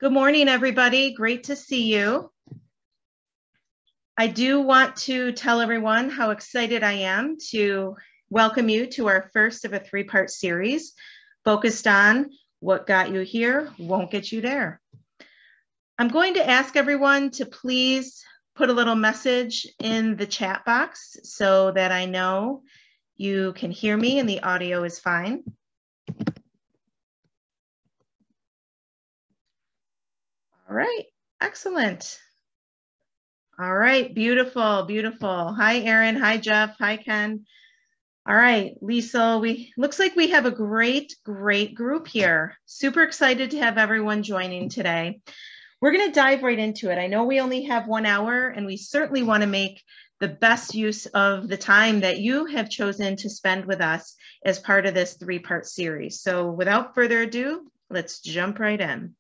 Good morning, everybody. Great to see you. I do want to tell everyone how excited I am to welcome you to our first of a three-part series focused on what got you here won't get you there. I'm going to ask everyone to please put a little message in the chat box so that I know you can hear me and the audio is fine. All right, excellent. All right, beautiful, beautiful. Hi, Erin. Hi, Jeff. Hi, Ken. All right, Lisa, looks like we have a great group here. Super excited to have everyone joining today. We're going to dive right into it. I know we only have 1 hour, and we certainly want to make the best use of the time that you have chosen to spend with us as part of this three-part series. So without further ado, let's jump right in.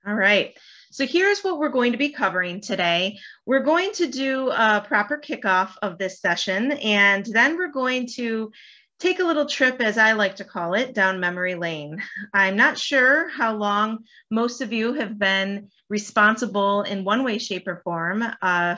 All right, so here's what we're going to be covering today. We're going to do a proper kickoff of this session, and then we're going to take a little trip, as I like to call it, down memory lane. I'm not sure how long most of you have been responsible in one way, shape, or form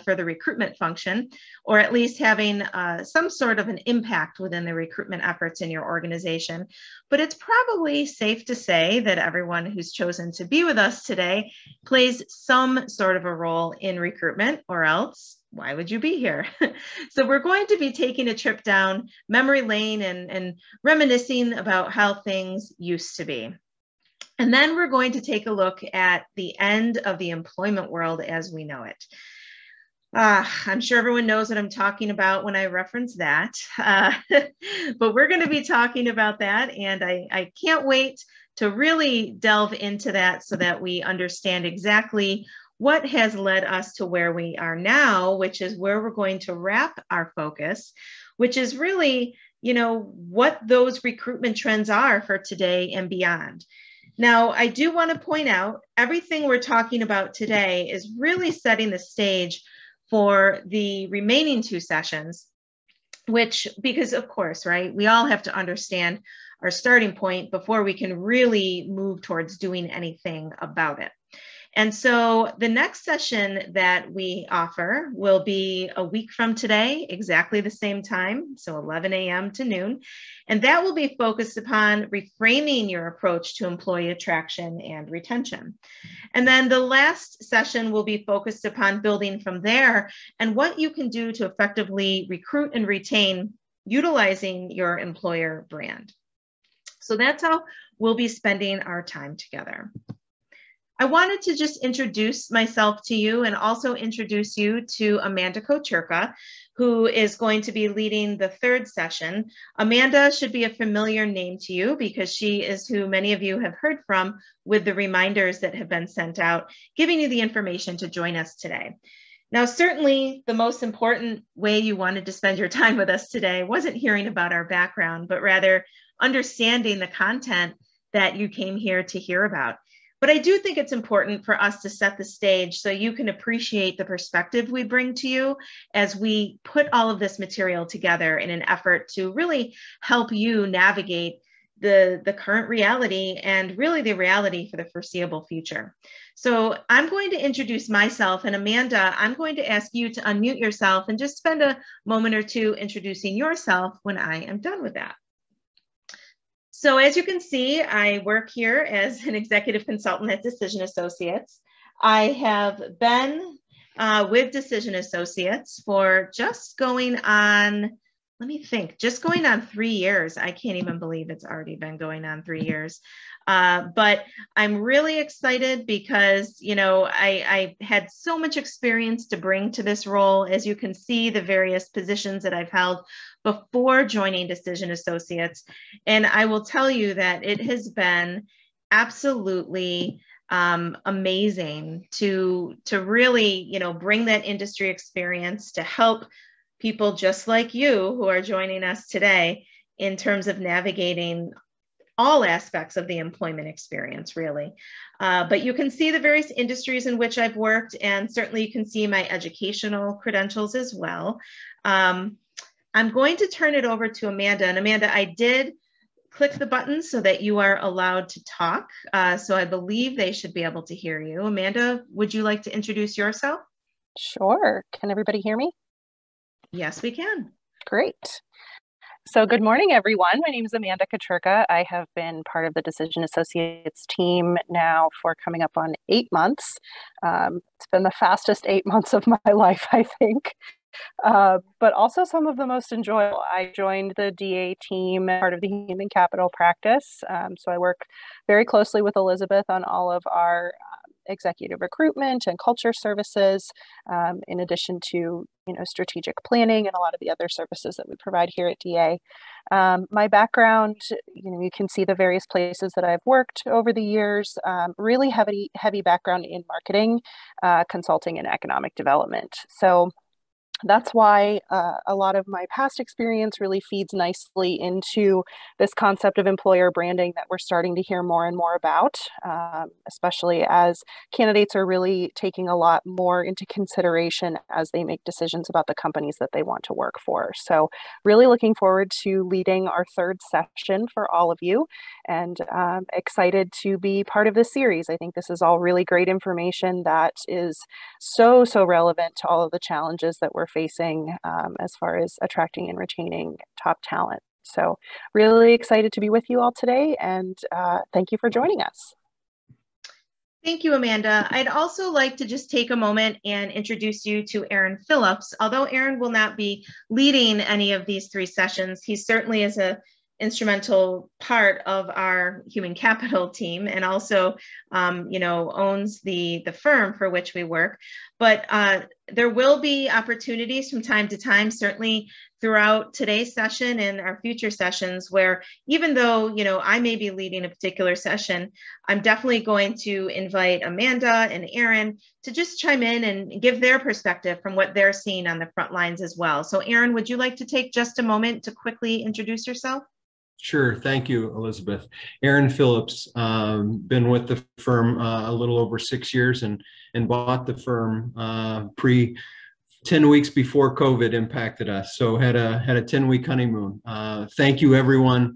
for the recruitment function, or at least having some sort of an impact within the recruitment efforts in your organization. But it's probably safe to say that everyone who's chosen to be with us today plays some sort of a role in recruitment, or else why would you be here? So we're going to be taking a trip down memory lane and reminiscing about how things used to be. And then we're going to take a look at the end of the employment world as we know it. I'm sure everyone knows what I'm talking about when I reference that, but we're going to be talking about that, and I can't wait to really delve into that so that we understand exactly what has led us to where we are now, which is where we're going to wrap our focus, which is really, what those recruitment trends are for today and beyond. Now, I do want to point out everything we're talking about today is really setting the stage for the remaining 2 sessions, because of course, right, we all have to understand our starting point before we can really move towards doing anything about it. And so the next session that we offer will be a week from today, exactly the same time, so 11 a.m. to noon. And that will be focused upon reframing your approach to employee attraction and retention. And then the last session will be focused upon building from there and what you can do to effectively recruit and retain utilizing your employer brand. So that's how we'll be spending our time together. I wanted to just introduce myself to you and also introduce you to Amanda Kochirka, who is going to be leading the 3rd session. Amanda should be a familiar name to you because she is who many of you have heard from with the reminders that have been sent out, giving you the information to join us today. Now, certainly the most important way you wanted to spend your time with us today wasn't hearing about our background, but rather understanding the content that you came here to hear about. But I do think it's important for us to set the stage so you can appreciate the perspective we bring to you as we put all of this material together in an effort to really help you navigate the current reality and really the reality for the foreseeable future. So I'm going to introduce myself, and Amanda, I'm going to ask you to unmute yourself and just spend a moment or two introducing yourself when I am done with that. So as you can see, I work here as an executive consultant at Decision Associates. I have been with Decision Associates for just going on, just going on 3 years. I can't even believe it's already been going on 3 years. But I'm really excited because, I had so much experience to bring to this role. As you can see, the various positions that I've held before joining Decision Associates. And I will tell you that it has been absolutely amazing to really, bring that industry experience to help people just like you who are joining us today in terms of navigating all aspects of the employment experience, really. But you can see the various industries in which I've worked, and certainly you can see my educational credentials as well. I'm going to turn it over to Amanda. And Amanda, I did click the button so that you are allowed to talk. So I believe they should be able to hear you. Amanda, would you like to introduce yourself? Sure. Can everybody hear me? Yes, we can. Great. So good morning, everyone. My name is Amanda Kochirka. I have been part of the Decision Associates team now for coming up on 8 months. It's been the fastest 8 months of my life, I think, but also some of the most enjoyable. I joined the DA team, part of the human capital practice. So I work very closely with Elizabeth on all of our executive recruitment and culture services, in addition to strategic planning and a lot of the other services that we provide here at DA. My background, you can see the various places that I've worked over the years. Really heavy background in marketing, consulting, and economic development. So that's why a lot of my past experience really feeds nicely into this concept of employer branding that we're starting to hear more and more about, especially as candidates are really taking a lot more into consideration as they make decisions about the companies that they want to work for. So really looking forward to leading our third session for all of you, and excited to be part of this series. I think this is all really great information that is so relevant to all of the challenges that we're facing as far as attracting and retaining top talent. So really excited to be with you all today, and thank you for joining us. Thank you, Amanda. I'd also like to just take a moment and introduce you to Aaron Phillips. Although Aaron will not be leading any of these 3 sessions, he certainly is an instrumental part of our human capital team, and also, owns the firm for which we work. But there will be opportunities from time to time, certainly throughout today's session and our future sessions, where even though, I may be leading a particular session, I'm definitely going to invite Amanda and Aaron to just chime in and give their perspective from what they're seeing on the front lines as well. So Aaron, would you like to take just a moment to quickly introduce yourself? Sure. Thank you, Elizabeth. Aaron Phillips, been with the firm a little over 6 years, and bought the firm 10 weeks before COVID impacted us. So had a 10-week honeymoon. Thank you, everyone,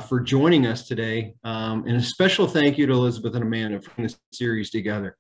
for joining us today. And a special thank you to Elizabeth and Amanda for putting this series together.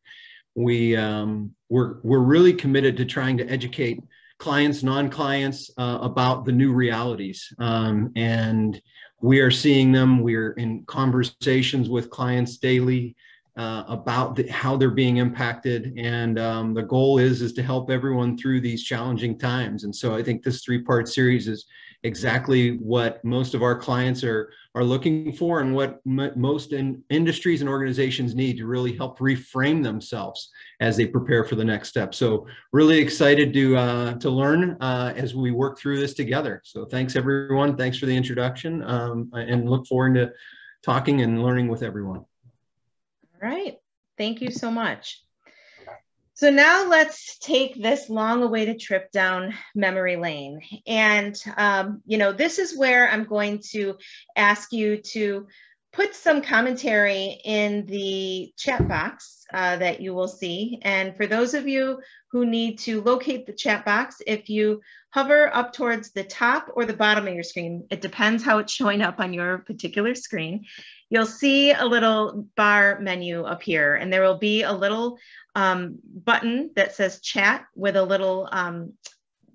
We're really committed to trying to educate clients, non-clients, about the new realities. And we are seeing them. We're in conversations with clients daily about how they're being impacted. And the goal is to help everyone through these challenging times. And so I think this 3-part series is exactly what most of our clients are looking for, and what most industries and organizations need to really help reframe themselves as they prepare for the next step. So really excited to learn as we work through this together. So thanks, everyone. Thanks for the introduction, and look forward to talking and learning with everyone. All right. Thank you so much. So now let's take this long-awaited trip down memory lane. And, this is where I'm going to ask you to put some commentary in the chat box that you will see. And for those of you who need to locate the chat box, if you hover up towards the top or the bottom of your screen, it depends how it's showing up on your particular screen, you'll see a little bar menu appear, and there will be a little button that says chat with a little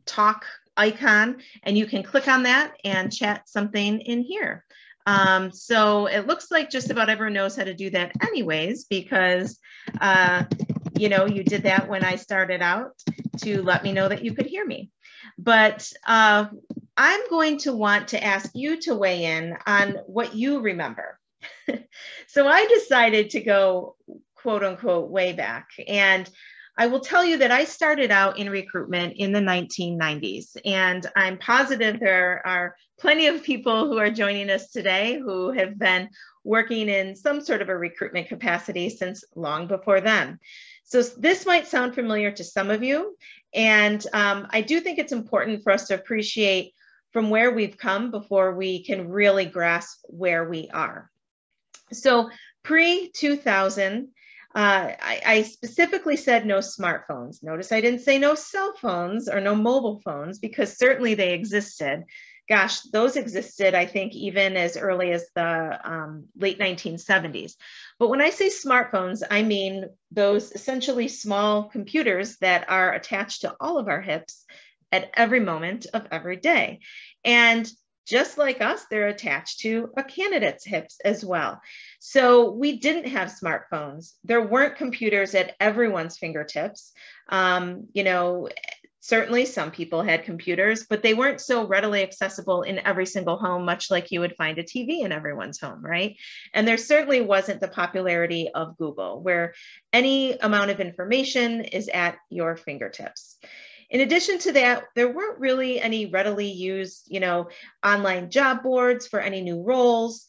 talk icon, and you can click on that and chat something in here. So it looks like just about everyone knows how to do that anyways, because you did that when I started out to let me know that you could hear me. But I'm going to want to ask you to weigh in on what you remember. So I decided to go, quote unquote, way back. And I will tell you that I started out in recruitment in the 1990s. And I'm positive there are plenty of people who are joining us today who have been working in some sort of a recruitment capacity since long before then. So this might sound familiar to some of you. And I do think it's important for us to appreciate from where we've come before we can really grasp where we are. So pre-2000, I specifically said no smartphones. Notice I didn't say no cell phones or no mobile phones, because certainly they existed. gosh, those existed, I think, even as early as the late 1970s. But when I say smartphones, I mean those essentially small computers that are attached to all of our hips at every moment of every day. And just like us, they're attached to a candidate's hips as well. So we didn't have smartphones. There weren't computers at everyone's fingertips. You know, certainly some people had computers, but they weren't so readily accessible in every single home, much like you would find a TV in everyone's home, right? And there certainly wasn't the popularity of Google, where any amount of information is at your fingertips. In addition to that, there weren't really any readily used, you know, online job boards for any new roles.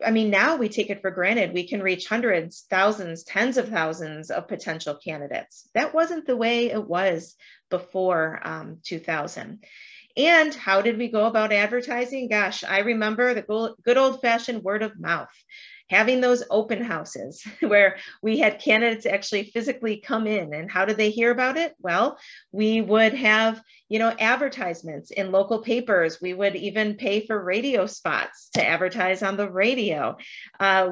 I mean, now we take it for granted. We can reach hundreds, thousands, tens of thousands of potential candidates. That wasn't the way it was before 2000. And how did we go about advertising? Gosh, I remember the good old-fashioned word of mouth, having those open houses where we had candidates actually physically come in. And how did they hear about it? Well, we would have, you know, advertisements in local papers. We would even pay for radio spots to advertise on the radio.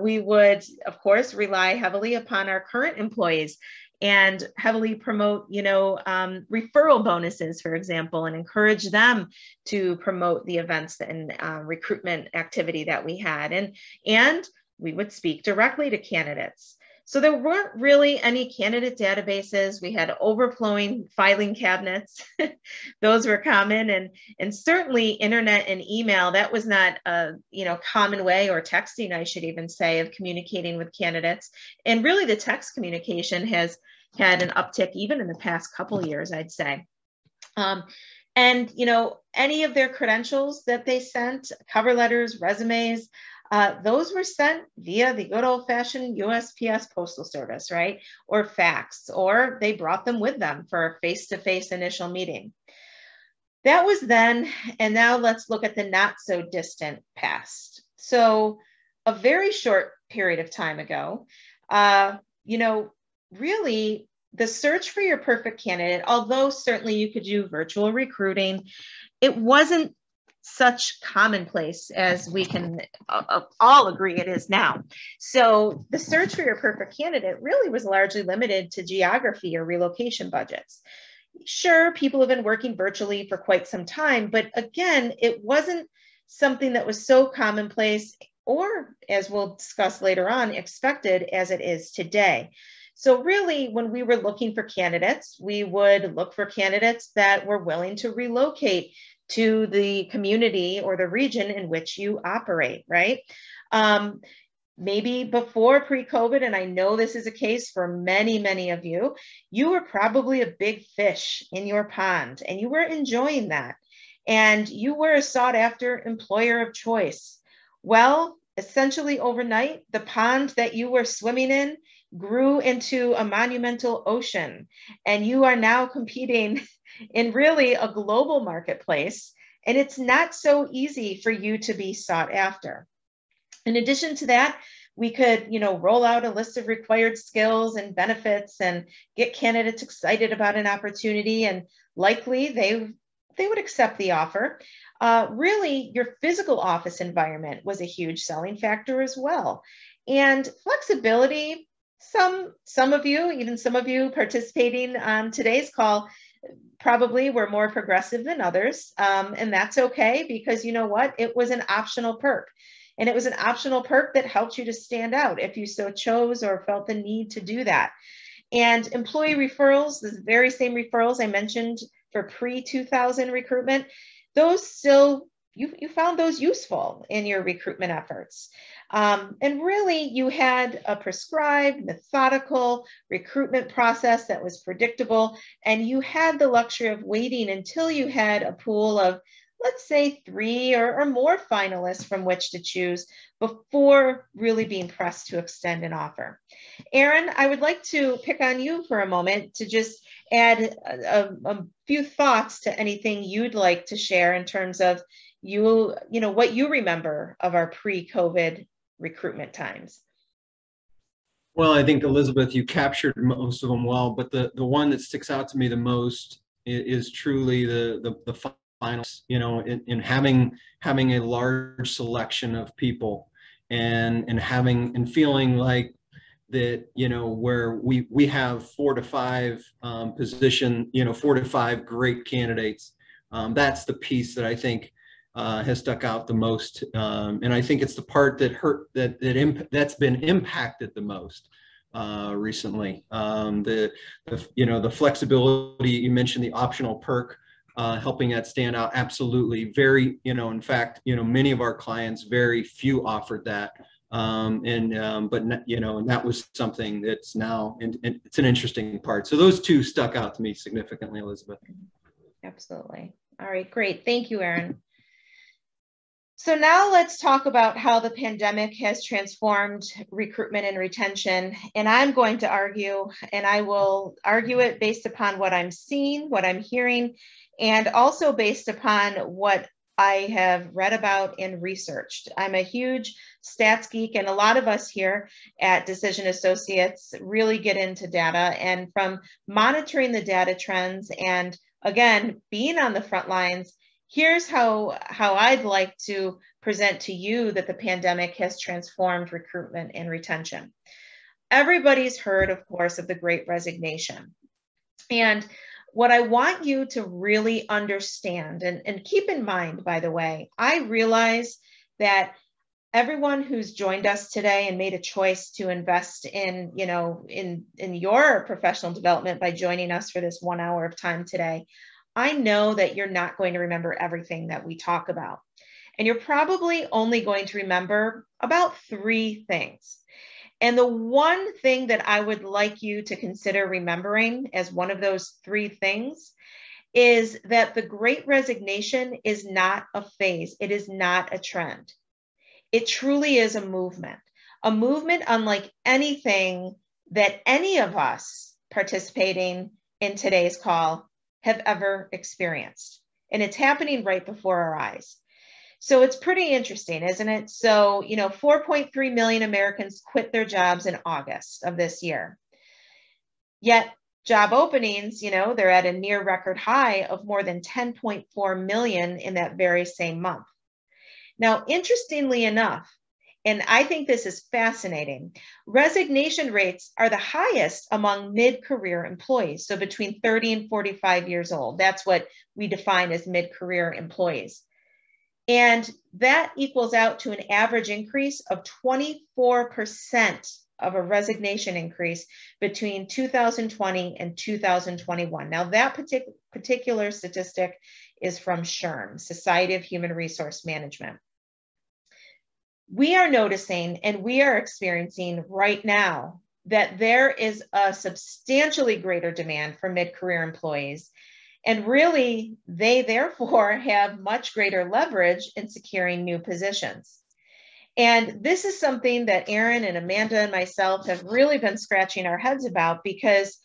We would, of course, rely heavily upon our current employees and heavily promote, you know, referral bonuses, for example, and encourage them to promote the events and recruitment activity that we had. And we would speak directly to candidates. So there weren't really any candidate databases. We had overflowing filing cabinets. Those were common, and certainly internet and email, that was not a, you know, common way, or texting, I should even say, of communicating with candidates. And really the text communication has had an uptick even in the past couple of years, I'd say. And, you know, any of their credentials that they sent, cover letters, resumes, those were sent via the good old-fashioned USPS postal service, right? Or fax, or they brought them with them for a face-to-face initial meeting. That was then, and now let's look at the not so distant past. So a very short period of time ago, you know, really the search for your perfect candidate, although certainly you could do virtual recruiting, it wasn't such commonplace as we can all agree it is now. So the search for your perfect candidate really was largely limited to geography or relocation budgets. Sure, people have been working virtually for quite some time, but again, it wasn't something that was so commonplace, or, as we'll discuss later on, expected as it is today. So really, when we were looking for candidates, we would look for candidates that were willing to relocate to the community or the region in which you operate, right? Maybe before pre-COVID, and I know this is a case for many, many of you, you were probably a big fish in your pond and you were enjoying that. And you were a sought after employer of choice. Well, essentially overnight, the pond that you were swimming in grew into a monumental ocean, and you are now competing in really a global marketplace, and it's not so easy for you to be sought after. In addition to that, we could, you know, roll out a list of required skills and benefits and get candidates excited about an opportunity, and likely they would accept the offer. Really, your physical office environment was a huge selling factor as well. And flexibility, some of you, even some of you participating on today's call, probably were more progressive than others. And that's okay, because you know what? It was an optional perk. And it was an optional perk that helped you to stand out if you so chose or felt the need to do that. And employee referrals, the very same referrals I mentioned for pre-2000 recruitment, those still, you found those useful in your recruitment efforts. And really, you had a prescribed, methodical recruitment process that was predictable, and you had the luxury of waiting until you had a pool of, let's say, 3 or more finalists from which to choose before really being pressed to extend an offer. Erin, I would like to pick on you for a moment to just add a few thoughts to anything you'd like to share in terms of you know, what you remember of our pre-COVID recruitment times. Well, I think, Elizabeth, you captured most of them well, but the one that sticks out to me the most is truly the finals, you know, in having a large selection of people and having and feeling like that, you know, where we have 4 to 5 position, you know, 4 to 5 great candidates. That's the piece that I think has stuck out the most, and I think it's the part that that's been impacted the most recently. You know, the flexibility, you mentioned the optional perk, helping that stand out. Absolutely. Very, you know, in fact, you know, many of our clients, very few offered that. But you know, and that was something that's now, and it's an interesting part. So those two stuck out to me significantly, Elizabeth. Absolutely. All right, great. Thank you, Erin. So now let's talk about how the pandemic has transformed recruitment and retention. And I'm going to argue, and I will argue it based upon what I'm seeing, what I'm hearing, and also based upon what I have read about and researched. I'm a huge stats geek, and a lot of us here at Decision Associates really get into data. And from monitoring the data trends and, again, being on the front lines, here's how I'd like to present to you that the pandemic has transformed recruitment and retention. Everybody's heard, of course, of the Great Resignation. And what I want you to really understand, and keep in mind, by the way, I realize that everyone who's joined us today and made a choice to invest in, you know, in your professional development by joining us for this 1 hour of time today, I know that you're not going to remember everything that we talk about. And you're probably only going to remember about 3 things. And the one thing that I would like you to consider remembering as one of those 3 things is that the Great Resignation is not a phase. It is not a trend. It truly is a movement unlike anything that any of us participating in today's call have ever experienced. And it's happening right before our eyes. So it's pretty interesting, isn't it? So, you know, 4.3 million Americans quit their jobs in August of this year. Yet job openings, you know, they're at a near record high of more than 10.4 million in that very same month. Now, interestingly enough, and I think this is fascinating, resignation rates are the highest among mid-career employees, so between 30 and 45 years old. That's what we define as mid-career employees. And that equals out to an average increase of 24% of a resignation increase between 2020 and 2021. Now, that particular statistic is from SHRM, Society of Human Resource Management. We are noticing and we are experiencing right now that there is a substantially greater demand for mid-career employees. And really, they therefore have much greater leverage in securing new positions. And this is something that Erin and Amanda and myself have really been scratching our heads about because,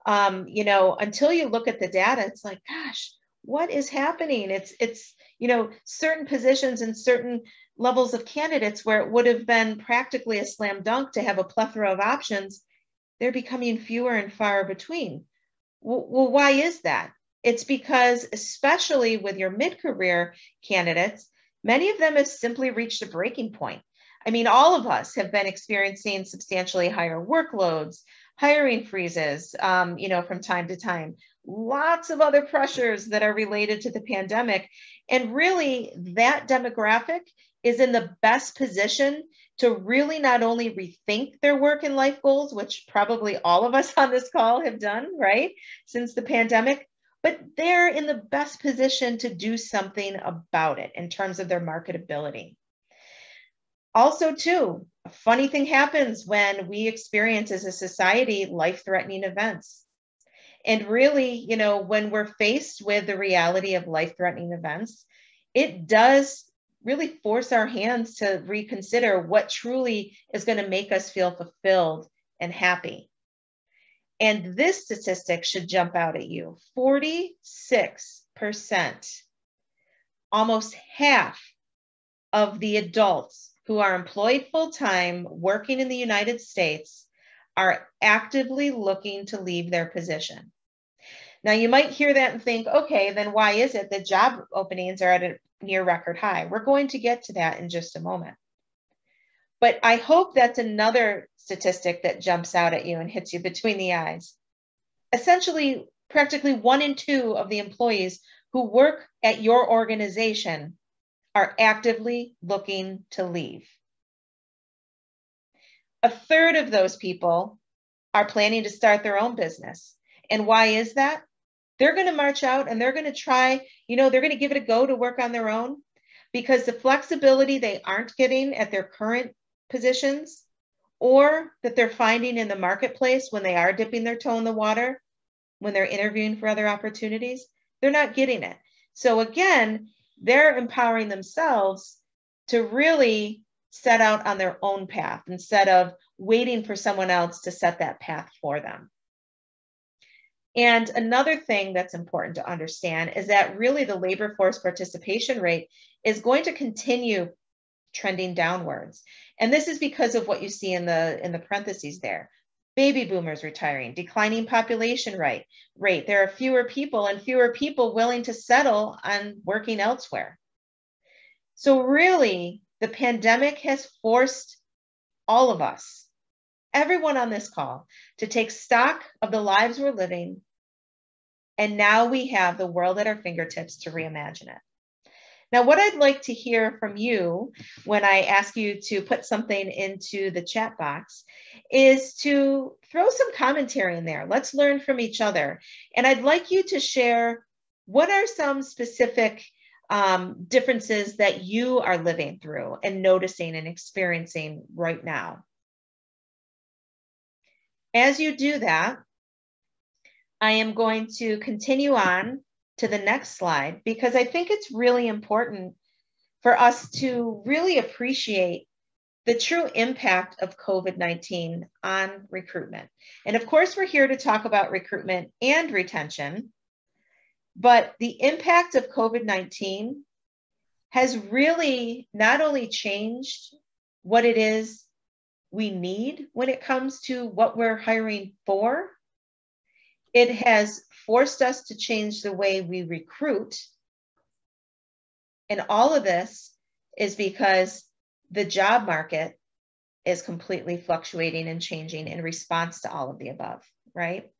you know, until you look at the data, it's like, gosh, what is happening? It's you know, certain positions and certain levels of candidates where it would have been practically a slam dunk to have a plethora of options, they're becoming fewer and far between. Well, why is that? It's because, especially with your mid-career candidates, many of them have simply reached a breaking point. I mean, all of us have been experiencing substantially higher workloads, hiring freezes, you know, from time to time, lots of other pressures that are related to the pandemic. And really, that demographic is in the best position to really not only rethink their work and life goals, which probably all of us on this call have done, right, since the pandemic, but they're in the best position to do something about it in terms of their marketability. Also, too, a funny thing happens when we experience as a society life-threatening events. And really, you know, when we're faced with the reality of life-threatening events, it does really force our hands to reconsider what truly is going to make us feel fulfilled and happy. And this statistic should jump out at you. 46%, almost half of the adults who are employed full-time working in the United States are actively looking to leave their position. Now you might hear that and think, okay, then why is it that job openings are at a near record high? We're going to get to that in just a moment. But I hope that's another statistic that jumps out at you and hits you between the eyes. Essentially, practically 1 in 2 of the employees who work at your organization are actively looking to leave. 1/3 of those people are planning to start their own business. And why is that? They're going to march out and they're going to try, they're going to give it a go to work on their own, because the flexibility they aren't getting at their current positions, or that they're finding in the marketplace when they are dipping their toe in the water, when they're interviewing for other opportunities, they're not getting it. So again, they're empowering themselves to really set out on their own path instead of waiting for someone else to set that path for them. And another thing that's important to understand is that really the labor force participation rate is going to continue trending downwards. And this is because of what you see in the parentheses there. Baby boomers retiring, declining population rate. There are fewer people willing to settle on working elsewhere. So really, the pandemic has forced all of us, everyone on this call, to take stock of the lives we're living. And now we have the world at our fingertips to reimagine it. Now, what I'd like to hear from you when I ask you to put something into the chat box is to throw some commentary in there. Let's learn from each other. And I'd like you to share what are some specific differences that you are living through and noticing and experiencing right now. As you do that, I am going to continue on to the next slide, because I think it's really important for us to really appreciate the true impact of COVID-19 on recruitment. And of course, we're here to talk about recruitment and retention, but the impact of COVID-19 has really not only changed what it is we need when it comes to what we're hiring for, it has forced us to change the way we recruit. And all of this is because the job market is completely fluctuating and changing in response to all of the above, right?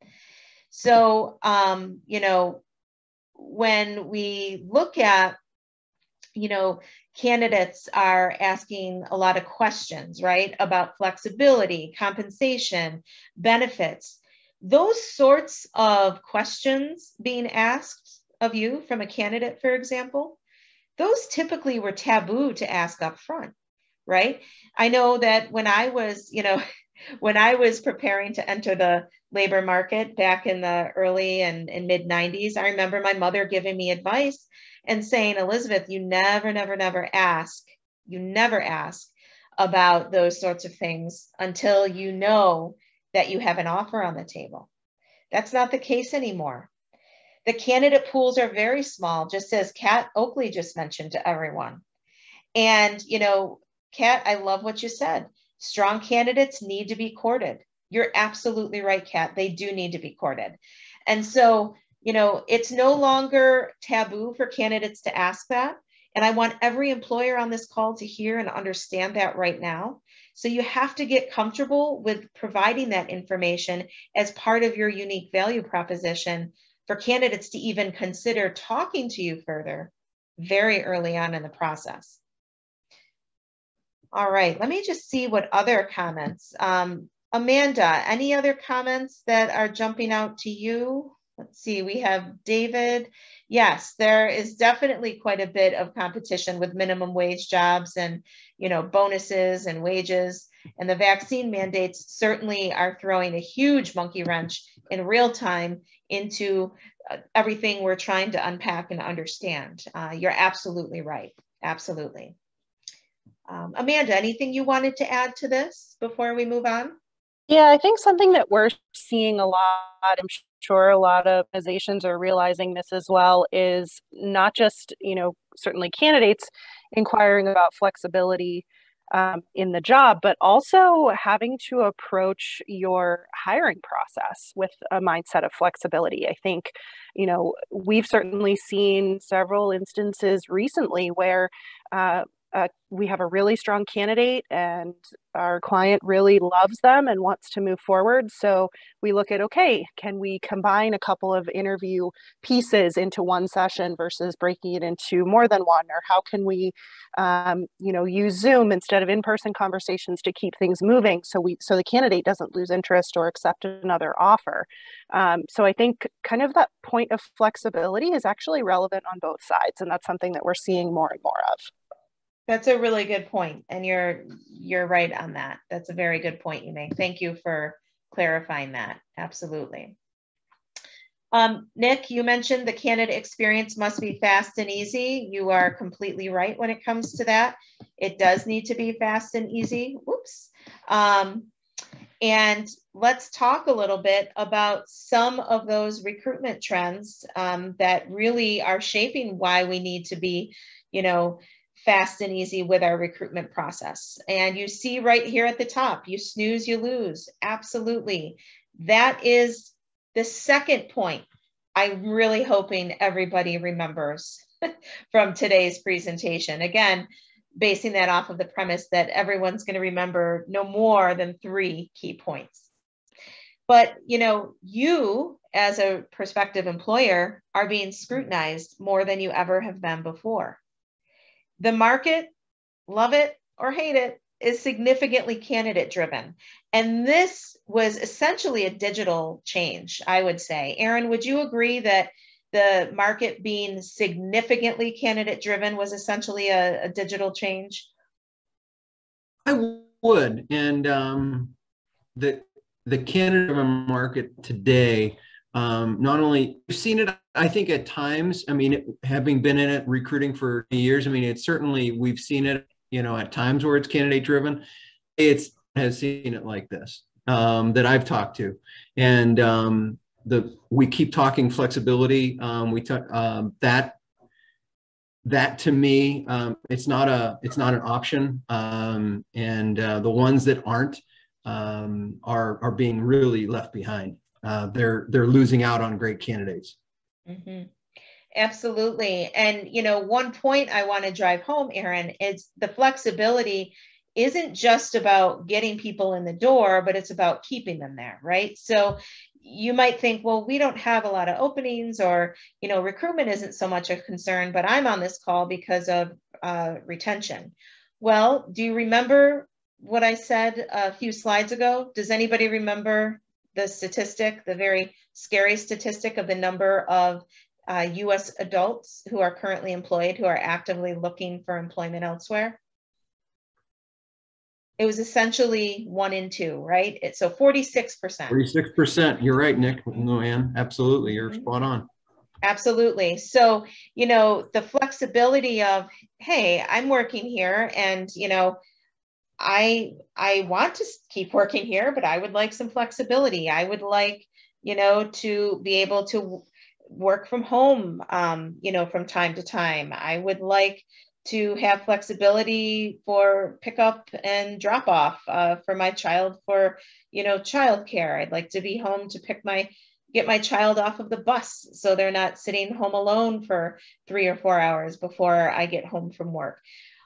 So, when we look at, candidates are asking a lot of questions, right, about flexibility, compensation, benefits. Those sorts of questions being asked of you from a candidate, for example, those typically were taboo to ask up front, right? I know that when I was, when I was preparing to enter the labor market back in the early and mid 90s, I remember my mother giving me advice and saying, Elizabeth, you never ask about those sorts of things until you know that you have an offer on the table. That's not the case anymore. The candidate pools are very small, just as Kat Oakley just mentioned to everyone. And, Kat, I love what you said. Strong candidates need to be courted. You're absolutely right, Kat. They do need to be courted. And so, it's no longer taboo for candidates to ask that. And I want every employer on this call to hear and understand that right now. So you have to get comfortable with providing that information as part of your unique value proposition for candidates to even consider talking to you further very early on in the process. All right, let me just see what other comments. Amanda, any other comments that are jumping out to you? Let's see, we have David. Yes, there is definitely quite a bit of competition with minimum wage jobs and, bonuses and wages. And the vaccine mandates certainly are throwing a huge monkey wrench in real time into everything we're trying to unpack and understand. You're absolutely right. Absolutely. Amanda, anything you wanted to add to this before we move on? Yeah, I think something that we're seeing a lot, I'm sure a lot of organizations are realizing this as well, is not just, certainly candidates inquiring about flexibility, in the job, but also having to approach your hiring process with a mindset of flexibility. I think, we've certainly seen several instances recently where we have a really strong candidate and our client really loves them and wants to move forward. So we look at, okay, can we combine a couple of interview pieces into one session versus breaking it into more than one? Or how can we, use Zoom instead of in-person conversations to keep things moving so the candidate doesn't lose interest or accept another offer. So I think kind of that point of flexibility is actually relevant on both sides. And that's something that we're seeing more and more of. That's a really good point, and you're right on that. That's a very good point you make. Thank you for clarifying that. Absolutely. Nick, you mentioned the candidate experience must be fast and easy. You are completely right when it comes to that. It does need to be fast and easy. Whoops. And let's talk a little bit about some of those recruitment trends that really are shaping why we need to be, fast and easy with our recruitment process. And you see right here at the top, you snooze, you lose. Absolutely. That is the second point I'm really hoping everybody remembers from today's presentation. Again, basing that off of the premise that everyone's going to remember no more than 3 key points. But, you as a prospective employer are being scrutinized more than you ever have been before. The market, love it or hate it, is significantly candidate driven. And this was essentially a digital change, I would say. Erin, would you agree that the market being significantly candidate driven was essentially a digital change? I would. And the candidate market today, not only we've seen it, I think at times, having been in it recruiting for years, it's certainly, we've seen it, at times where it's candidate driven. It has seen it like this that I've talked to. And we keep talking flexibility. We talk that to me, it's not an option. And the ones that aren't are being really left behind. They're losing out on great candidates. Mm-hmm. Absolutely. And, one point I want to drive home, Erin, is the flexibility isn't just about getting people in the door, but it's about keeping them there, right? So you might think, well, we don't have a lot of openings, or, recruitment isn't so much a concern, but I'm on this call because of retention. Well, do you remember what I said a few slides ago? Does anybody remember the statistic, the very scary statistic of the number of U.S. adults who are currently employed who are actively looking for employment elsewhere? It was essentially 1 in 2, right? So 46%. 46%. You're right, Nick. Ann. Absolutely. You're spot on. Absolutely. So, the flexibility of, hey, I'm working here and, I want to keep working here, but I would like some flexibility. I would like, to be able to work from home, from time to time. I would like to have flexibility for pickup and drop off for my child for, childcare. I'd like to be home to get my child off of the bus so they're not sitting home alone for 3 or 4 hours before I get home from work.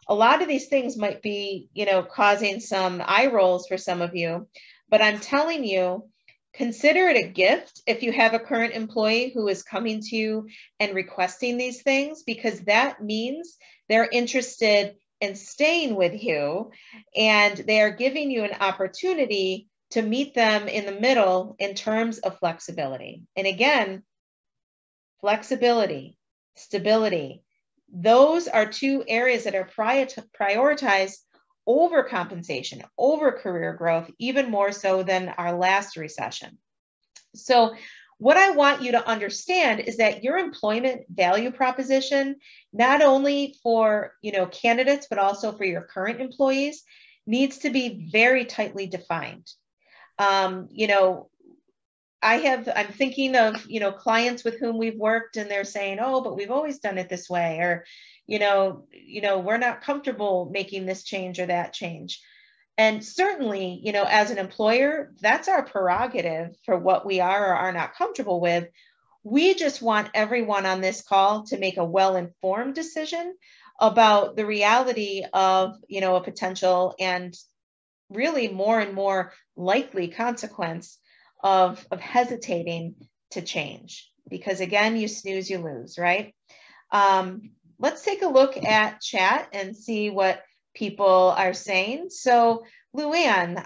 A lot of these things might be, causing some eye rolls for some of you, but I'm telling you, consider it a gift if you have a current employee who is coming to you and requesting these things, because that means they're interested in staying with you and they are giving you an opportunity to meet them in the middle in terms of flexibility. And again, flexibility, stability, those are 2 areas that are prioritized over compensation, over career growth, even more so than our last recession. So what I want you to understand is that your employment value proposition, not only for, candidates, but also for your current employees, needs to be very tightly defined. I'm thinking of, clients with whom we've worked and they're saying, oh, but we've always done it this way. Or, we're not comfortable making this change or that change. And certainly, as an employer, that's our prerogative for what we are or are not comfortable with. We just want everyone on this call to make a well-informed decision about the reality of, a potential and really more and more likely consequence of hesitating to change. Because again, you snooze, you lose, right? Let's take a look at chat and see what people are saying. So Luann,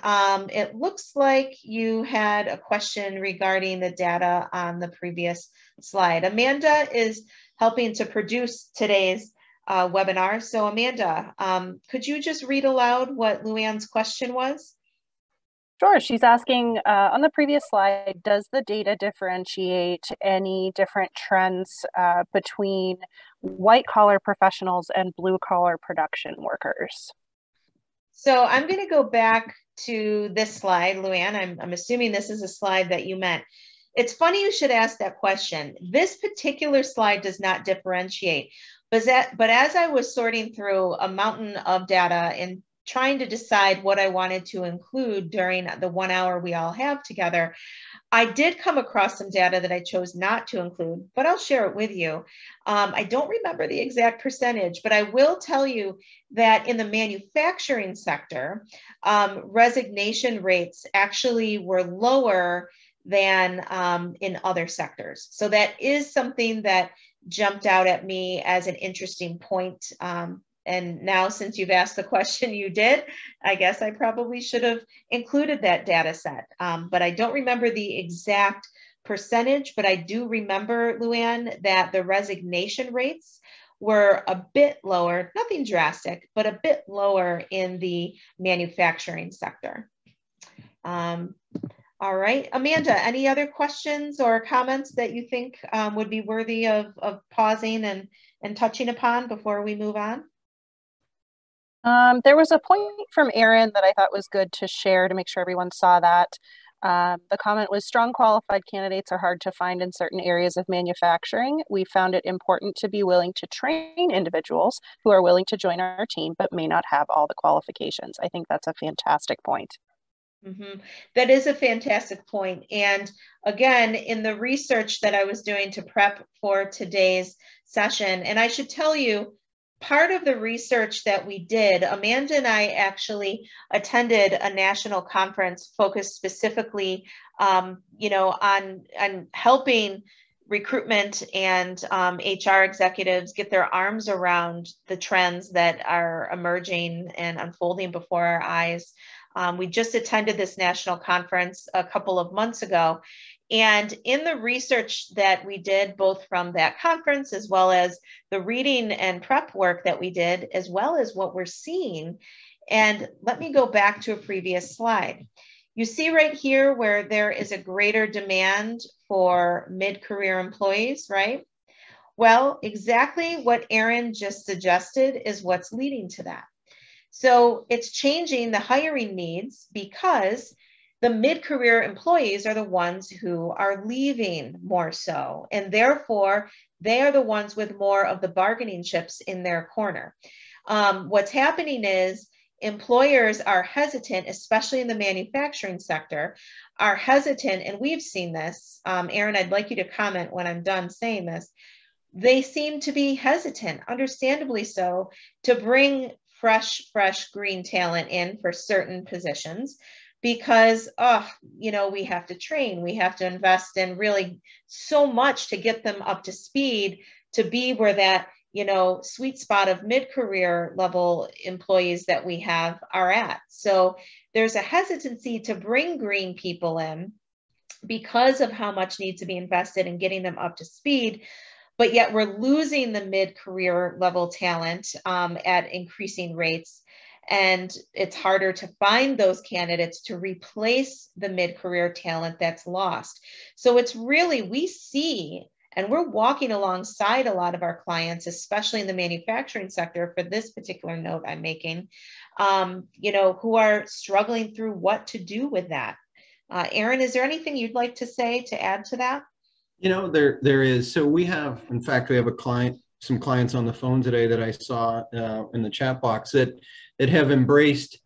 it looks like you had a question regarding the data on the previous slide. Amanda is helping to produce today's webinar. So Amanda, could you just read aloud what Luann's question was? Sure. She's asking, on the previous slide, does the data differentiate any different trends between white-collar professionals and blue-collar production workers? So I'm going to go back to this slide, Luann. I'm assuming this is a slide that you meant. It's funny you should ask that question. This particular slide does not differentiate, but as I was sorting through a mountain of data and trying to decide what I wanted to include during the 1 hour we all have together, I did come across some data that I chose not to include, but I'll share it with you. I don't remember the exact percentage, but I will tell you that in the manufacturing sector, resignation rates actually were lower than in other sectors. So that is something that jumped out at me as an interesting point. And now, since you've asked the question you did, I guess I probably should have included that data set. But I don't remember the exact percentage, but I do remember, Luann, that the resignation rates were a bit lower, nothing drastic, but a bit lower in the manufacturing sector. All right, Amanda, any other questions or comments that you think would be worthy of pausing and touching upon before we move on? There was a point from Erin that I thought was good to share to make sure everyone saw that. The comment was, strong qualified candidates are hard to find in certain areas of manufacturing. We found it important to be willing to train individuals who are willing to join our team, but may not have all the qualifications. I think that's a fantastic point. Mm-hmm. That is a fantastic point. And again, in the research that I was doing to prep for today's session, and I should tell you, part of the research that we did, Amanda and I actually attended a national conference focused specifically, on helping recruitment and HR executives get their arms around the trends that are emerging and unfolding before our eyes. We just attended this national conference a couple of months ago. And in the research that we did, both from that conference, as well as the reading and prep work that we did, as well as what we're seeing. And let me go back to a previous slide. You see right here where there is a greater demand for mid-career employees, right? Well, exactly what Erin just suggested is what's leading to that. So it's changing the hiring needs because the mid-career employees are the ones who are leaving more so, and therefore they are the ones with more of the bargaining chips in their corner. What's happening is employers are hesitant, especially in the manufacturing sector, are hesitant, and we've seen this. Erin, I'd like you to comment when I'm done saying this. They seem to be hesitant, understandably so, to bring fresh green talent in for certain positions, because, we have to train, we have to invest in really so much to get them up to speed to be where that, sweet spot of mid-career level employees that we have are at. So there's a hesitancy to bring green people in because of how much needs to be invested in getting them up to speed. But yet we're losing the mid-career level talent at increasing rates. And it's harder to find those candidates to replace the mid-career talent that's lost. So it's really, we see, and we're walking alongside a lot of our clients, especially in the manufacturing sector for this particular note I'm making, who are struggling through what to do with that. Erin, is there anything you'd like to say to add to that? There is. So we have a client some clients on the phone today that I saw in the chat box that have embraced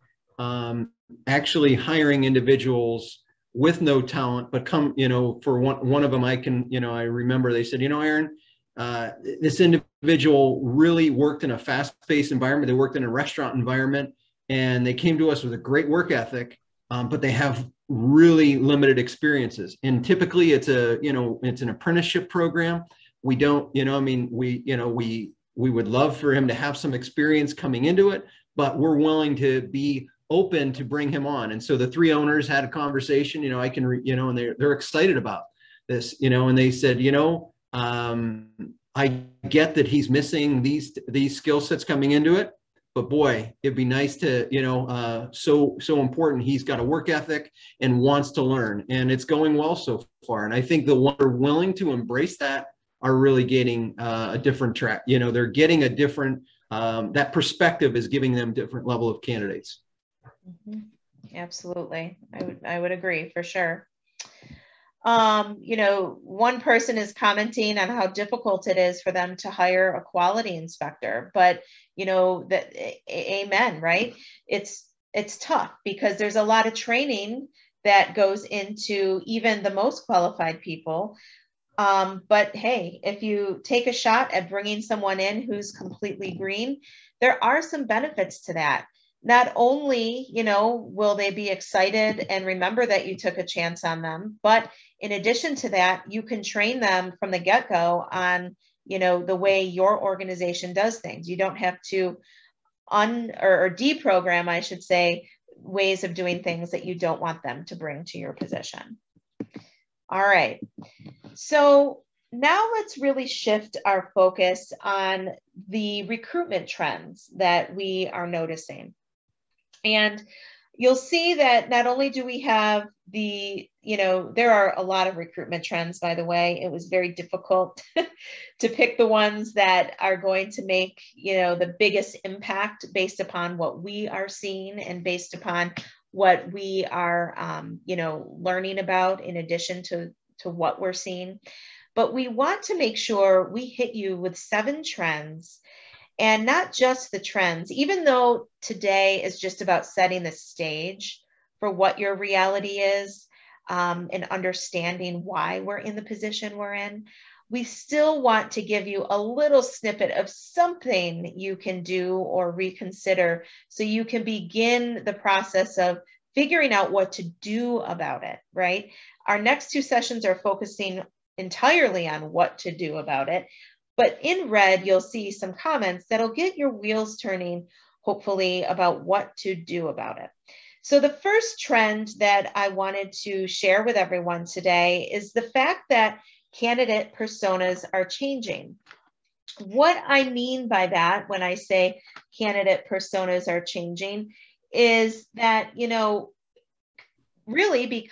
actually hiring individuals with no talent, but come, for one of them, I remember they said, Aaron, this individual really worked in a fast-paced environment. They worked in a restaurant environment, and they came to us with a great work ethic, but they have really limited experiences. And typically it's an apprenticeship program. We don't, we would love for him to have some experience coming into it, but we're willing to be open to bring him on. And so the three owners had a conversation, and they're excited about this, and they said, I get that he's missing these skill sets coming into it, but boy, it'd be nice to, so important. He's got a work ethic and wants to learn, and it's going well so far. And I think the ones who are willing to embrace that are really getting a different track. They're getting a different, that perspective is giving them different level of candidates. Mm-hmm. Absolutely. I would agree for sure. One person is commenting on how difficult it is for them to hire a quality inspector, but amen, right? It's tough because there's a lot of training that goes into even the most qualified people. But hey, if you take a shot at bringing someone in who's completely green, there are some benefits to that. Not only, will they be excited and remember that you took a chance on them, but in addition to that, you can train them from the get-go on, the way your organization does things. You don't have to or deprogram, I should say, ways of doing things that you don't want them to bring to your position. All right. So now let's really shift our focus on the recruitment trends that we are noticing. And you'll see that not only do we have there are a lot of recruitment trends, by the way. It was very difficult to pick the ones that are going to make, the biggest impact based upon what we are seeing and based upon what we are, learning about in addition to what we're seeing. But we want to make sure we hit you with 7 trends. And not just the trends, even though today is just about setting the stage for what your reality is and understanding why we're in the position we're in, we still want to give you a little snippet of something you can do or reconsider so you can begin the process of figuring out what to do about it, right? Our next 2 sessions are focusing entirely on what to do about it. But in red, you'll see some comments that'll get your wheels turning, hopefully, about what to do about it. So the first trend that I wanted to share with everyone today is the fact that candidate personas are changing. What I mean by that when I say candidate personas are changing is that, really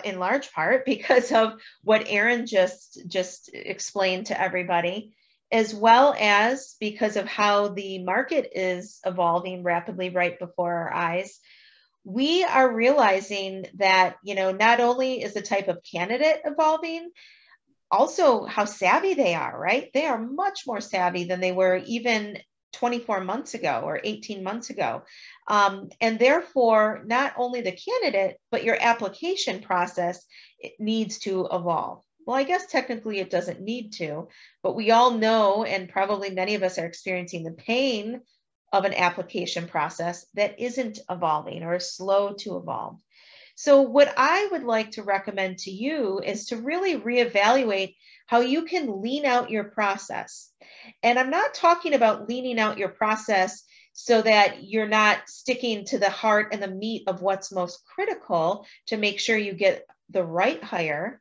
in large part because of what Erin just explained to everybody, as well as because of how the market is evolving rapidly right before our eyes. We are realizing that, not only is the type of candidate evolving, also how savvy they are, right? They are much more savvy than they were even 24 months ago or 18 months ago. And therefore, not only the candidate, but your application process, it needs to evolve. Well, I guess technically it doesn't need to, but we all know, and probably many of us are experiencing the pain of an application process that isn't evolving or is slow to evolve. So what I would like to recommend to you is to really reevaluate how you can lean out your process. And I'm not talking about leaning out your process so that you're not sticking to the heart and the meat of what's most critical to make sure you get the right hire.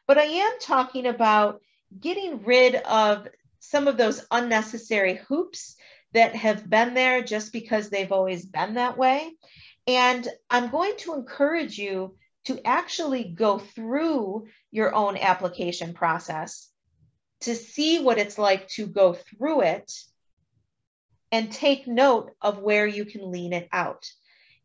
But I am talking about getting rid of some of those unnecessary hoops that have been there just because they've always been that way. And I'm going to encourage you to actually go through your own application process to see what it's like to go through it and take note of where you can lean it out.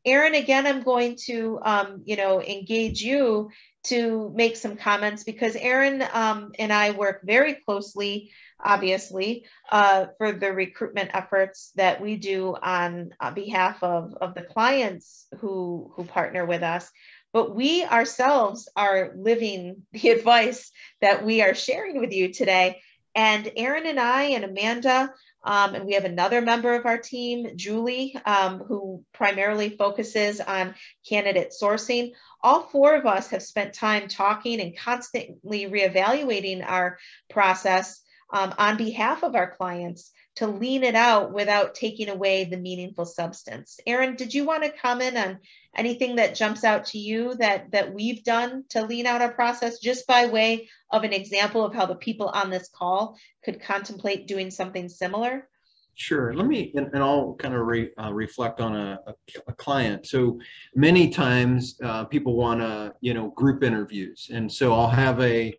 Erin, again, I'm going to, engage you to make some comments because Erin and I work very closely, obviously, for the recruitment efforts that we do on behalf of the clients who partner with us. But we ourselves are living the advice that we are sharing with you today. And Erin and I and Amanda, and we have another member of our team, Julie, who primarily focuses on candidate sourcing. All four of us have spent time talking and constantly reevaluating our process on behalf of our clients to lean it out without taking away the meaningful substance. Erin, did you want to comment on anything that jumps out to you that we've done to lean out our process, just by way of an example of how the people on this call could contemplate doing something similar? Sure. Let me, and I'll kind of reflect on a client. So many times people want to, group interviews. And so I'll have they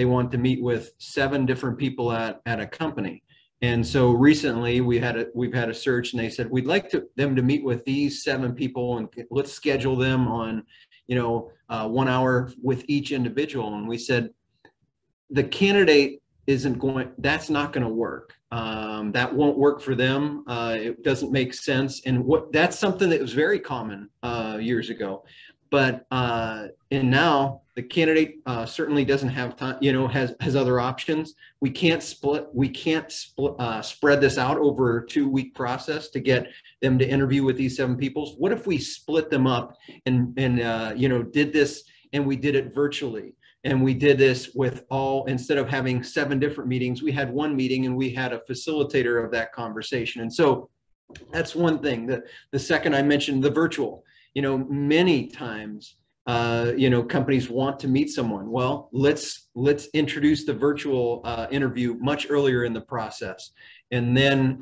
want to meet with 7 different people at a company. And so recently we've had a search, and they said, we'd like them to meet with these 7 people, and let's schedule them on, 1 hour with each individual. And we said, the candidate that's not going to work. That won't work for them. It doesn't make sense. And that's something that was very common years ago. But and now the candidate certainly doesn't have time, has other options. We can't spread this out over a 2-week process to get them to interview with these 7 people. What if we split them up and did this, and we did it virtually? And we did this instead of having 7 different meetings, we had 1 meeting, and we had a facilitator of that conversation. And so that's one thing. The second, I mentioned the virtual. Many times, companies want to meet someone. Well, let's introduce the virtual interview much earlier in the process, and then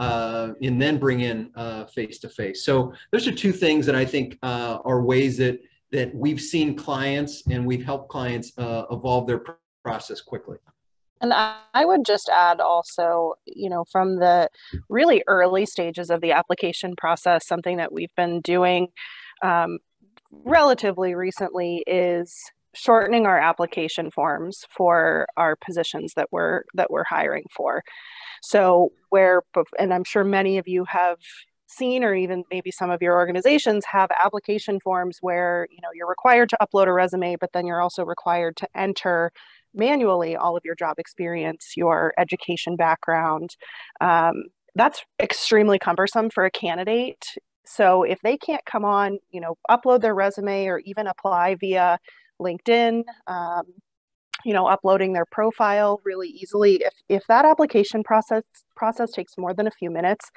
bring in face-to-face. So those are 2 things that I think are ways that we've seen clients, and we've helped clients evolve their process quickly. And I would just add also, from the really early stages of the application process, something that we've been doing relatively recently is shortening our application forms for our positions that we're hiring for. So and I'm sure many of you have seen, or even maybe some of your organizations have application forms where, you're required to upload a resume, but then you're also required to enter manually all of your job experience, your education background. That's extremely cumbersome for a candidate. So if they can't come on, upload their resume, or even apply via LinkedIn, uploading their profile really easily, if that application process takes more than a few minutes,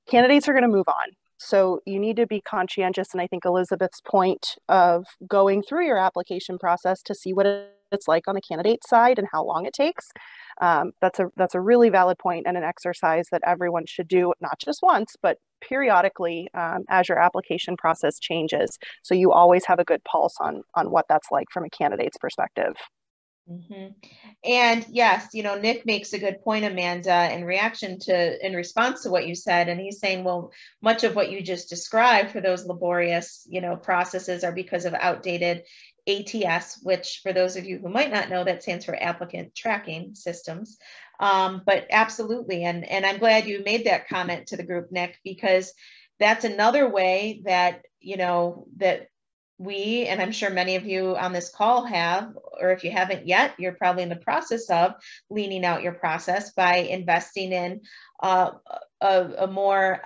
candidates are going to move on. So you need to be conscientious. And I think Elizabeth's point of going through your application process to see what it's like on the candidate side and how long it takes, that's a really valid point, and an exercise that everyone should do, not just once, but periodically as your application process changes. So you always have a good pulse on what that's like from a candidate's perspective. Mm-hmm. And yes, Nick makes a good point, Amanda, in response to what you said. And he's saying, well, much of what you just described for those laborious, processes are because of outdated ATS, which for those of you who might not know, that stands for applicant tracking systems. But absolutely. And I'm glad you made that comment to the group, Nick, because that's another way that, that we, and I'm sure many of you on this call have, or if you haven't yet, you're probably in the process of leaning out your process by investing in a more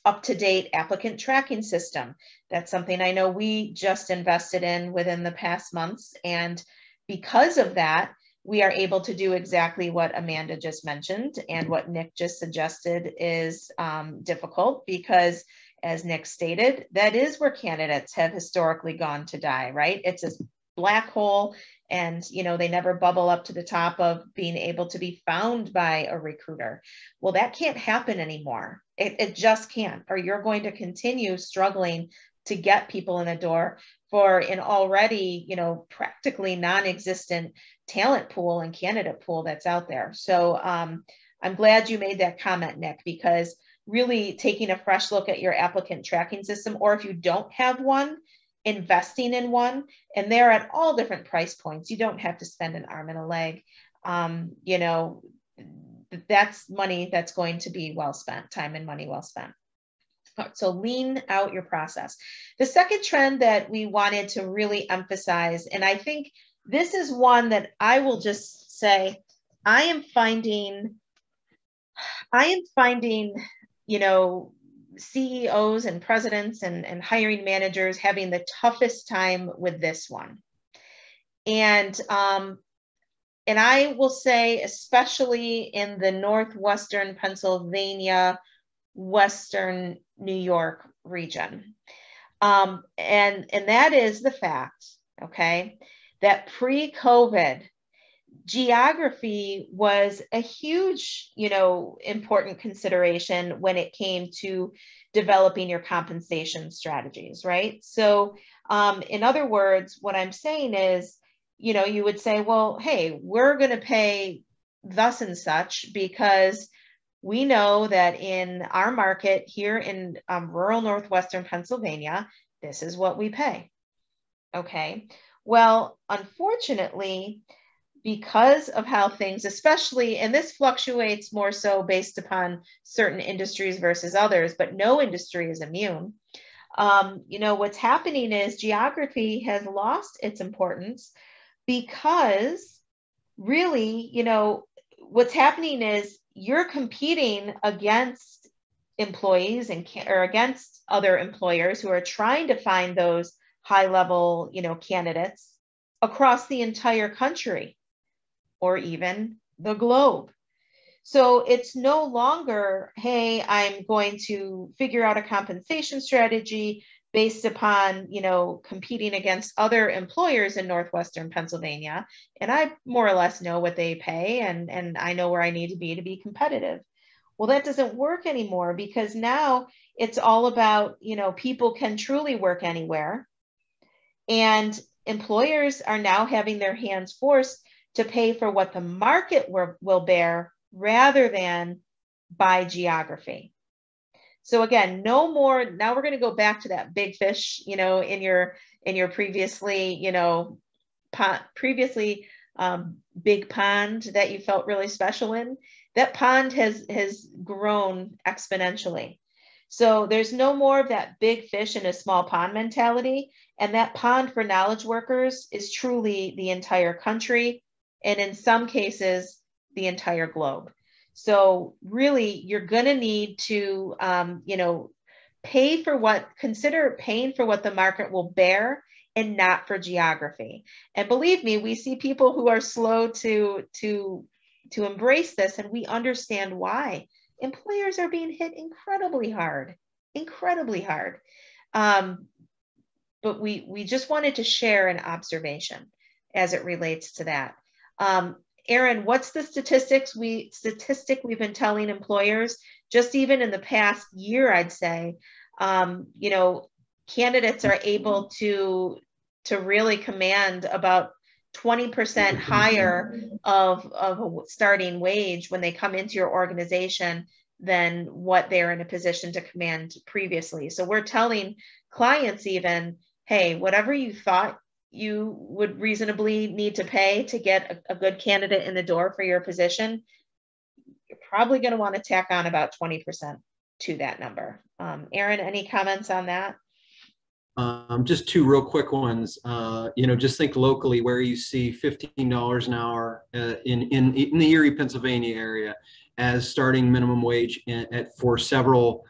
up-to-date applicant tracking system. That's something I know we just invested in within the past months. And because of that, we are able to do exactly what Amanda just mentioned, and what Nick just suggested is difficult, because as Nick stated, that is where candidates have historically gone to die, right? It's this black hole, and they never bubble up to the top of being able to be found by a recruiter. Well, that can't happen anymore. It just can't, or you're going to continue struggling to get people in the door for an already, practically non-existent talent pool and candidate pool that's out there. So I'm glad you made that comment, Nick, because really taking a fresh look at your applicant tracking system, or if you don't have one, investing in one, and they're at all different price points. You don't have to spend an arm and a leg. You know, that's money that's going to be well spent, time and money well spent. So lean out your process. The second trend that we wanted to really emphasize, and I think this is one that I will just say, I am finding, you know, CEOs and presidents and hiring managers having the toughest time with this one. And I will say, especially in the Northwestern Pennsylvania, Western New York region. And that is the fact, okay, that pre-COVID, geography was a huge, you know, important consideration when it came to developing your compensation strategies, right? So in other words, what I'm saying is, you know, you would say, well, hey, we're going to pay thus and such because we know that in our market here in rural Northwestern Pennsylvania, this is what we pay. Okay. Well, unfortunately, because of how things, especially, and this fluctuates more so based upon certain industries versus others, but no industry is immune. You know, what's happening is geography has lost its importance because really, you know, what's happening is you're competing against employees or against other employers who are trying to find those high level, you know, candidates across the entire country or even the globe. So it's no longer, hey, I'm going to figure out a compensation strategy based upon, you know, competing against other employers in Northwestern Pennsylvania. And I more or less know what they pay and I know where I need to be competitive. Well, that doesn't work anymore because now it's all about, you know, people can truly work anywhere. And employers are now having their hands forced to pay for what the market will bear rather than by geography. So again, no more, now we're going to go back to that big fish, you know, in your previously, you know, big pond that you felt really special in. That pond has grown exponentially. So there's no more of that big fish in a small pond mentality. And that pond for knowledge workers is truly the entire country, and in some cases, the entire globe. So really, you're going to need to, you know, consider paying for what the market will bear and not for geography. And believe me, we see people who are slow to embrace this, and we understand why. Employers are being hit incredibly hard. But we just wanted to share an observation as it relates to that. Erin, what's the statistic we've been telling employers just even in the past year? I'd say, you know, candidates are able to really command about 20% higher of a starting wage when they come into your organization than what they're in a position to command previously. So we're telling clients even, hey, whatever you thought you would reasonably need to pay to get a good candidate in the door for your position, you're probably going to want to tack on about 20% to that number. Erin, any comments on that? Just two real quick ones. You know, just think locally where you see $15 an hour in the Erie, Pennsylvania area as starting minimum wage for several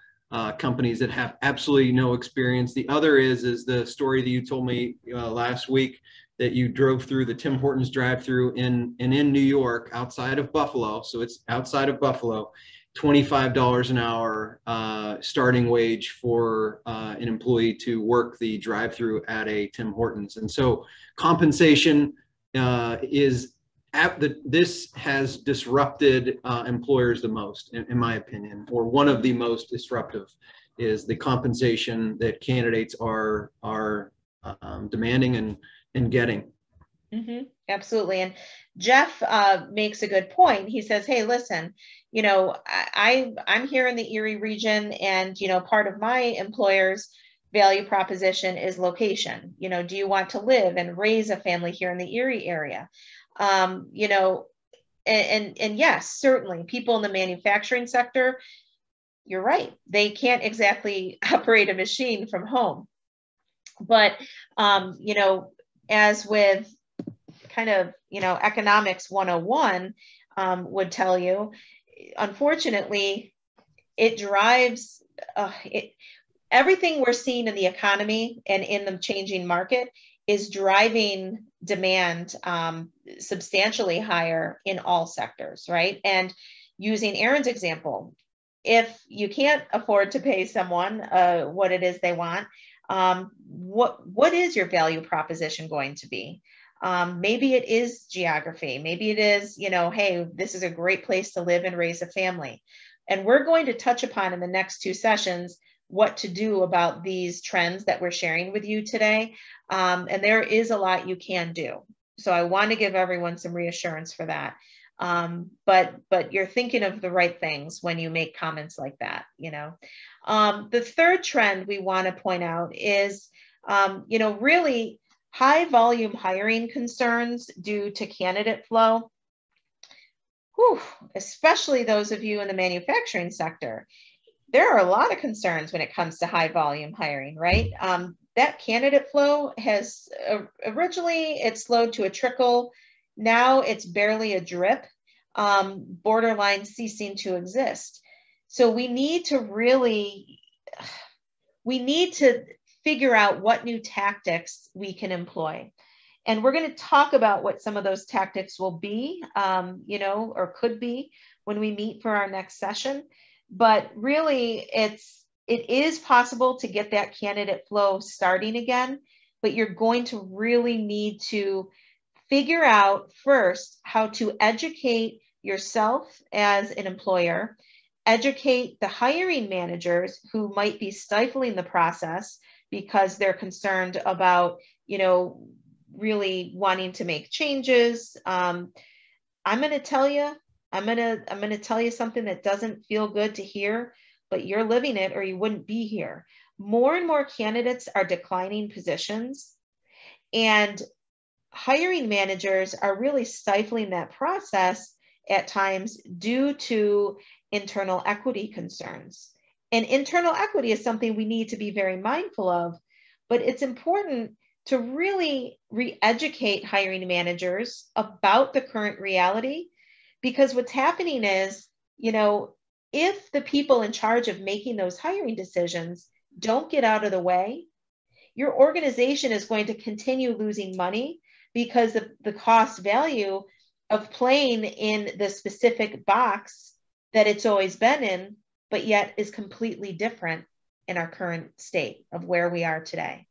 companies that have absolutely no experience. The other is the story that you told me last week that you drove through the Tim Hortons drive-through in New York, outside of Buffalo. So it's outside of Buffalo. $25 an hour starting wage for an employee to work the drive-through at a Tim Hortons. And so compensation this has disrupted employers the most, in my opinion, or one of the most disruptive is the compensation that candidates are demanding and getting. Mm-hmm. Absolutely. And Jeff makes a good point. He says, hey, listen, you know, I'm here in the Erie region, and, you know, part of my employers, value proposition is location. You know, do you want to live and raise a family here in the Erie area? You know, and yes, certainly people in the manufacturing sector, you're right, they can't exactly operate a machine from home. But, you know, as with kind of, you know, economics 101 would tell you, unfortunately, it drives everything we're seeing in the economy and in the changing market is driving demand substantially higher in all sectors, right? And using Erin's example, if you can't afford to pay someone what it is they want, what is your value proposition going to be? Maybe it is geography. Maybe it is, you know, hey, this is a great place to live and raise a family. And we're going to touch upon in the next 2 sessions what to do about these trends that we're sharing with you today. And there is a lot you can do. So I want to give everyone some reassurance for that. But you're thinking of the right things when you make comments like that, you know. The third trend we want to point out is, you know, really high volume hiring concerns due to candidate flow. Whew, especially those of you in the manufacturing sector. There are a lot of concerns when it comes to high volume hiring, right? That candidate flow has originally it slowed to a trickle. Now it's barely a drip, borderline ceasing to exist. So we need to figure out what new tactics we can employ. And we're going to talk about what some of those tactics will be, you know, or could be when we meet for our next session. But really, it is possible to get that candidate flow starting again, but you're going to really need to figure out first how to educate yourself as an employer, educate the hiring managers who might be stifling the process because they're concerned about, you know, really wanting to make changes. I'm going to tell you, I'm going to tell you something that doesn't feel good to hear, but you're living it or you wouldn't be here. More and more candidates are declining positions, and hiring managers are really stifling that process at times due to internal equity concerns. And internal equity is something we need to be very mindful of, but it's important to really re-educate hiring managers about the current reality, because what's happening is, you know, if the people in charge of making those hiring decisions don't get out of the way, your organization is going to continue losing money because of the cost value of playing in the specific box that it's always been in, but yet is completely different in our current state of where we are today.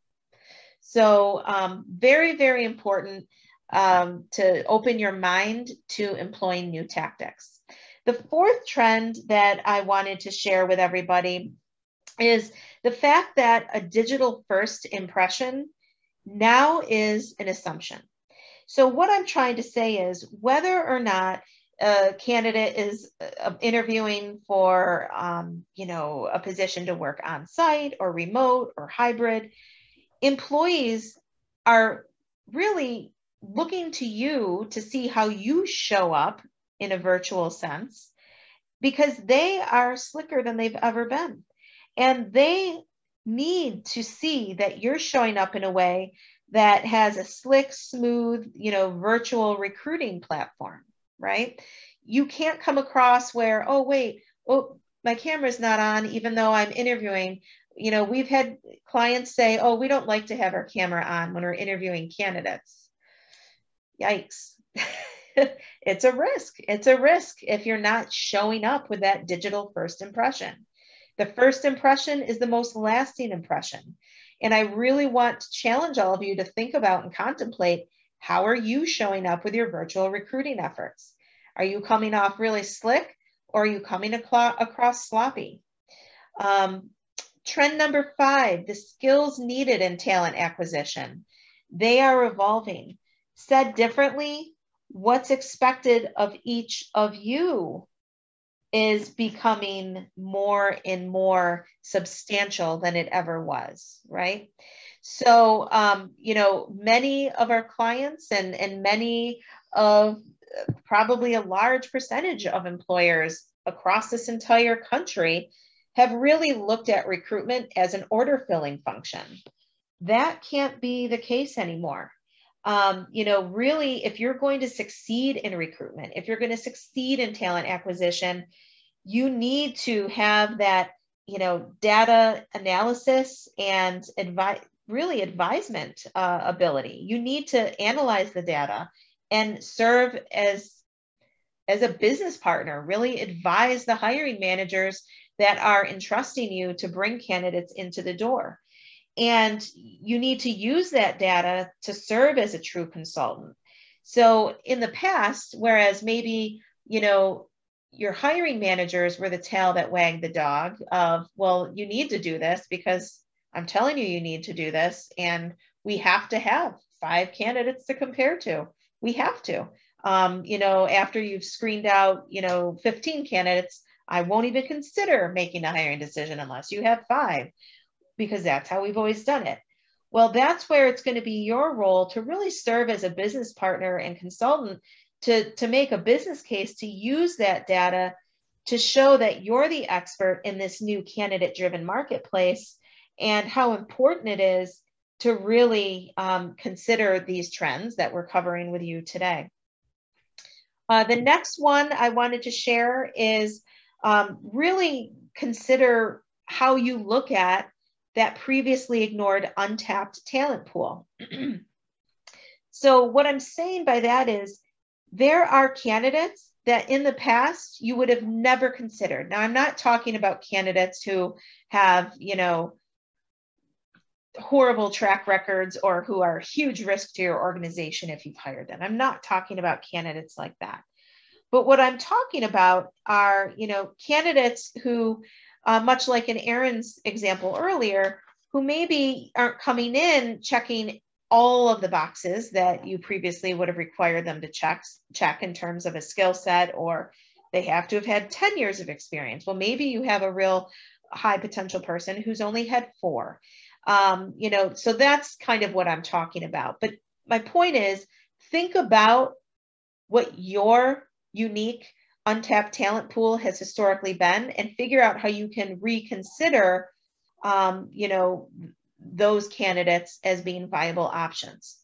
So very, very important to open your mind to employing new tactics. The fourth trend that I wanted to share with everybody is the fact that a digital first impression now is an assumption. So what I'm trying to say is whether or not a candidate is interviewing for, you know, a position to work on site or remote or hybrid, employees are really looking to you to see how you show up in a virtual sense, because they are slicker than they've ever been. And they need to see that you're showing up in a way that has a slick, smooth, you know, virtual recruiting platform, right? You can't come across where, oh, wait, oh, my camera's not on, even though I'm interviewing. You know, we've had clients say, oh, we don't like to have our camera on when we're interviewing candidates. Yikes. It's a risk. It's a risk if you're not showing up with that digital first impression. The first impression is the most lasting impression. And I really want to challenge all of you to think about and contemplate, how are you showing up with your virtual recruiting efforts? Are you coming off really slick, or are you coming across sloppy? Trend number 5, the skills needed in talent acquisition. They are evolving. Said differently, what's expected of each of you is becoming more and more substantial than it ever was, right? So, many of our clients and many of probably a large percentage of employers across this entire country have really looked at recruitment as an order filling function. That can't be the case anymore. Really, if you're going to succeed in recruitment, if you're going to succeed in talent acquisition, you need to have that, data analysis and advisement ability. You need to analyze the data and serve as a business partner, really advise the hiring managers that are entrusting you to bring candidates into the door. And you need to use that data to serve as a true consultant. So in the past, whereas maybe, your hiring managers were the tail that wagged the dog of, well, you need to do this because I'm telling you, you need to do this. And we have to have 5 candidates to compare to. We have to. After you've screened out, 15 candidates, I won't even consider making a hiring decision unless you have 5, because that's how we've always done it. Well, that's where it's going to be your role to really serve as a business partner and consultant to make a business case, to use that data to show that you're the expert in this new candidate-driven marketplace and how important it is to really consider these trends that we're covering with you today. The next one I wanted to share is really consider how you look at that previously ignored untapped talent pool. So what I'm saying by that is there are candidates that in the past you would have never considered. Now, I'm not talking about candidates who have, horrible track records or who are a huge risk to your organization if you've hired them. I'm not talking about candidates like that. But what I'm talking about are, candidates who, much like in Erin's example earlier, who maybe aren't coming in checking all of the boxes that you previously would have required them to check in terms of a skill set, or they have to have had 10 years of experience. Well, maybe you have a real high potential person who's only had 4. So that's kind of what I'm talking about. But my point is, think about what your unique untapped talent pool has historically been and figure out how you can reconsider, those candidates as being viable options.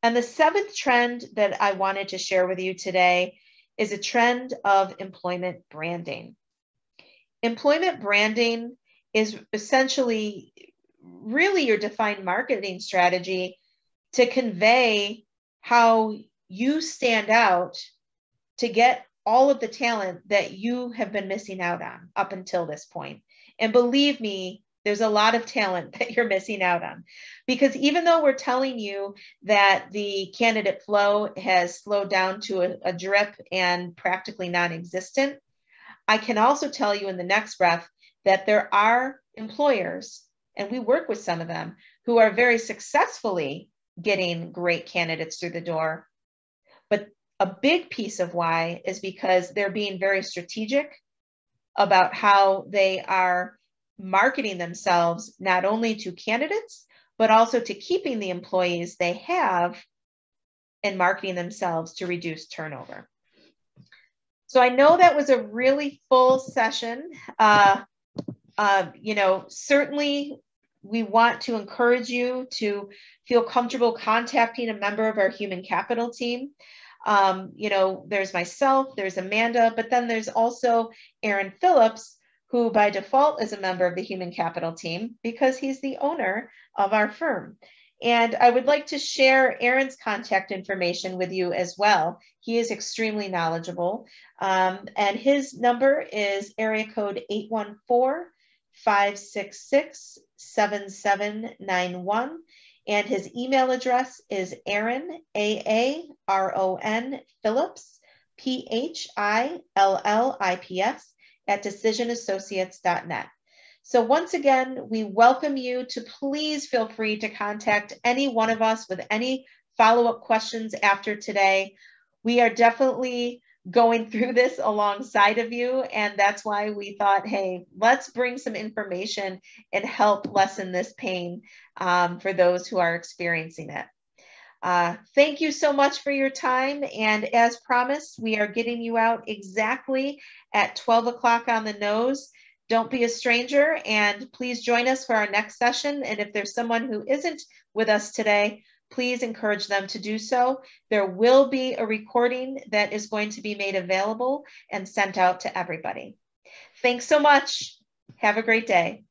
And the 7th trend that I wanted to share with you today is a trend of employment branding. Employment branding is essentially really your defined marketing strategy to convey how you stand out to get all of the talent that you have been missing out on up until this point. And believe me, there's a lot of talent that you're missing out on, because even though we're telling you that the candidate flow has slowed down to a drip and practically non-existent, I can also tell you in the next breath that there are employers, and we work with some of them, who are very successfully getting great candidates through the door. But a big piece of why is because they're being very strategic about how they are marketing themselves, not only to candidates, but also to keeping the employees they have and marketing themselves to reduce turnover. So I know that was a really full session. Certainly we want to encourage you to feel comfortable contacting a member of our human capital team. There's myself, there's Amanda, but then there's also Aaron Phillips, who by default is a member of the human capital team because he's the owner of our firm. And I would like to share Aaron's contact information with you as well. He is extremely knowledgeable. And his number is area code 814-566-7791. And his email address is Aaron, AARON, Phillips, PHILLIPS, at decisionassociates.net. So once again, we welcome you to please feel free to contact any one of us with any follow-up questions after today. We are definitely going through this alongside of you. And that's why we thought, hey, let's bring some information and help lessen this pain for those who are experiencing it. Thank you so much for your time. And as promised, we are getting you out exactly at 12 o'clock on the nose. Don't be a stranger, and please join us for our next session. And if there's someone who isn't with us today, please encourage them to do so. There will be a recording that is going to be made available and sent out to everybody. Thanks so much. Have a great day.